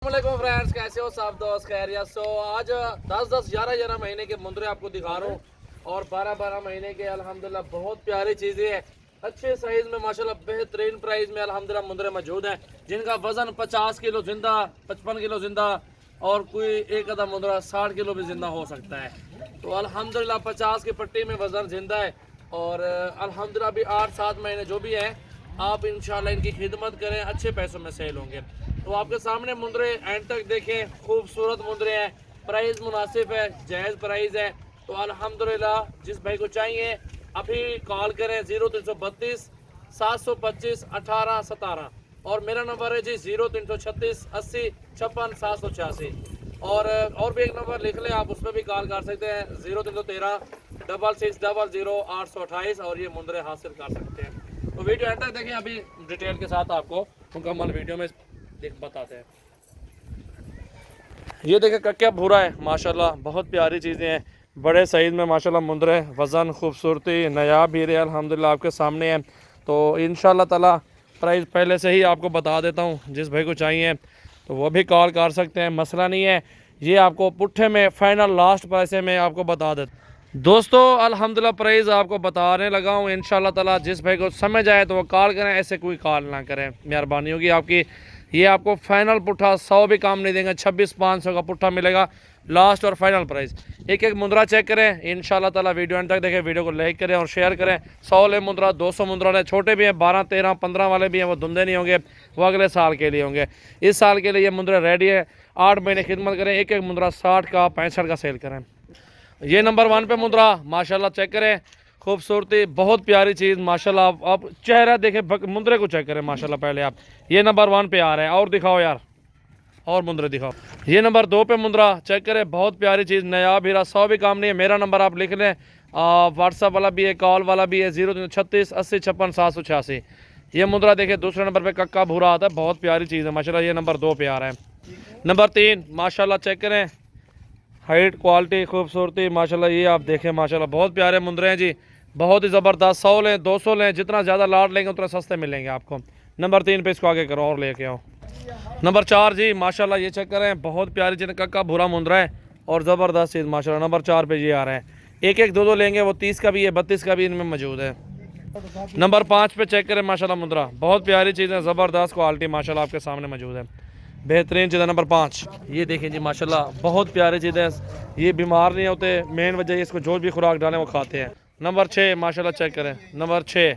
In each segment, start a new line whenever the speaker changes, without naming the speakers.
अस्सलामुअलैकुम फ्रेंड्स, कैसे हो सब दोस्त? खैरियत? सो आज 10-10, 11-11 महीने के मुंदरे आपको दिखा रहा हूँ और 12-12 महीने के अल्हम्दुलिल्लाह बहुत प्यारी चीज़ें हैं। अच्छे साइज़ में माशाल्लाह बेहतरीन प्राइस में अल्हम्दुलिल्लाह मुंदरे मौजूद हैं, जिनका वज़न 50 किलो जिंदा, 55 किलो जिंदा और कोई एक आधा मुंदरा 60 किलो भी जिंदा हो सकता है। तो अल्हम्दुलिल्लाह 50 की पट्टी में वज़न जिंदा है और अल्हम्दुलिल्लाह अभी 8-7 महीने जो भी है आप इंशाल्लाह इनकी खिदमत करें, अच्छे पैसों में सेल होंगे। तो आपके सामने मुंदरे एंड तक देखें, खूबसूरत मुंदरे हैं, प्राइस मुनासिब है, जायज़ प्राइस है। तो अल्हम्दुलिल्लाह जिस भाई को चाहिए अभी कॉल करें 0332 725 1817 और मेरा नंबर है जी 0336 80 56 786 और भी एक नंबर लिख लें आप, उस पर भी कॉल कर सकते हैं 0313 6600 828 और ये मुंदरे हासिल कर सकते हैं। तो वीडियो एंड तक देखें, अभी डिटेल के साथ आपको मुकम्मल वीडियो में बताते हैं। ये देखें कक्या भूरा है माशाल्लाह, बहुत प्यारी चीज़ें हैं, बड़े साइज़ में माशाल्लाह मुंदरे, वज़न खूबसूरती नायाब हीरे अल्हम्दुलिल्लाह आपके सामने हैं। तो इंशाल्लाह ताला प्राइस पहले से ही आपको बता देता हूँ, जिस भाई को चाहिए तो वो भी कॉल कर सकते हैं, मसला नहीं है। ये आपको पुट्ठे में फाइनल लास्ट पैसे में आपको बता देता दोस्तों। अल्हम्दुलिल्लाह प्राइस आपको बताने लगा हूँ, इंशाल्लाह ताला जिस भाई को समझ आए तो वो कॉल करें, ऐसे कोई कॉल ना करें, मेहरबानी होगी आपकी। ये आपको फाइनल पुट्ठा 100 भी काम नहीं देंगे, 26-500 का पुट्ठा मिलेगा लास्ट और फाइनल प्राइस। एक एक मुंदरा चेक करें इंशाल्लाह ताला, वीडियो एंड तक देखें, वीडियो को लाइक करें और शेयर करें। 100 ले मुंदरा, 200 मुंदरा ले, छोटे भी हैं, 12, 13, 15 वाले भी हैं, वो धुंधे नहीं होंगे, वो अगले साल के लिए होंगे। इस साल के लिए ये मुंदरा रेडी है, 8 महीने खिदमत करें, एक एक मुंदरा 60 का 65 का सेल करें। ये नंबर 1 पे मुंदरा माशाल्लाह चेक करें, खूबसूरती बहुत प्यारी चीज़ माशाल्लाह। आप चेहरा देखें, मुंदरे को चेक करें माशाल्लाह पहले आप। ये नंबर 1 पे आ रहा है, और दिखाओ यार, और मुंदरे दिखाओ। ये नंबर 2 पे मुंदरा चेक करें, बहुत प्यारी चीज़, नायाब हीरा, 100 भी काम नहीं है। मेरा नंबर आप लिख लें, व्हाट्सअप वाला भी है, कॉल वाला भी है, 0336 80 56 786। ये मुंदरा देखें, दूसरे नंबर पर कक्का भूरा आता है, बहुत प्यारी चीज़ है माशाल्लाह। ये नंबर 2 पे आ रहा है। नंबर 3 माशाल्लाह चेक करें, हाइट, क्वालिटी, खूबसूरती माशाल्लाह। ये आप देखें माशाल्लाह, बहुत प्यारे मुंदरे हैं जी, बहुत ही ज़बरदस्त। 100 लें, 200 लें, जितना ज़्यादा लाट लेंगे उतना सस्ते मिलेंगे आपको। नंबर 3 पे इसको आगे करो और लेके आओ। नंबर 4 जी माशाल्लाह, ये चेक करें, बहुत प्यारी चीज़, कक्का भूरा मुंदरा है और ज़बरदस्त चीज़ माशाल्लाह। नंबर 4 पे ये आ रहा है, एक एक 2-2 लेंगे, वो 30 का भी है, 32 का भी इनमें मौजूद है। नंबर 5 पे चेक करें माशाल्लाह मुंदरा, बहुत प्यारी चीज़ है, ज़बरदस्त क्वालिटी माशाल्लाह आपके सामने मौजूद है, बेहतरीन चीज़ है। नंबर 5 ये देखें जी माशाल्लाह, बहुत प्यारी चीज़ है, ये बीमार नहीं होते, मेन वजह है इसको जो भी खुराक डालें वो खाते हैं। नंबर 6 माशाल्लाह चेक करें, नंबर 6,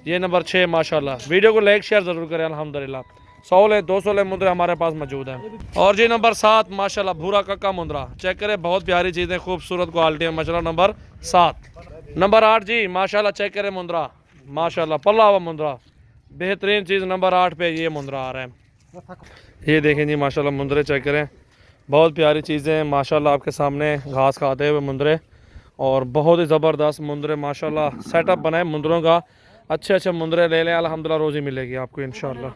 ये नंबर 6 माशाल्लाह। वीडियो को लाइक शेयर ज़रूर करें अल्हम्दुलिल्लाह। 100 ले, 200 ले मुंदरे हमारे पास मौजूद है। और जी नंबर 7 माशाल्लाह, भूरा कक्का मुंदरा चेक करें, बहुत प्यारी चीज़ें, खूबसूरत क्वालिटी है माशाल्लाह। नंबर 7। नंबर 8 जी माशाल्लाह चेक करें, मुंदरा माशाल्लाह, पल्ला हुआ मुंदरा, बेहतरीन चीज़। नंबर 8 पे ये मुंदरा आ रहा है, ये देखें जी माशाल्लाह, मुंदरे चेक करें, बहुत प्यारी चीज़ें माशाल्लाह आपके सामने, घास खाते हुए मुंदरे और बहुत ही ज़बरदस्त मुंदरे माशाल्लाह। सेटअप बनाए मुंदरों का, अच्छे अच्छे मुंदरे ले लें, अल्हम्दुलिल्लाह रोज़ी मिलेगी आपको इंशाल्लाह।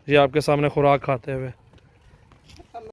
ये आपके सामने खुराक खाते हुए।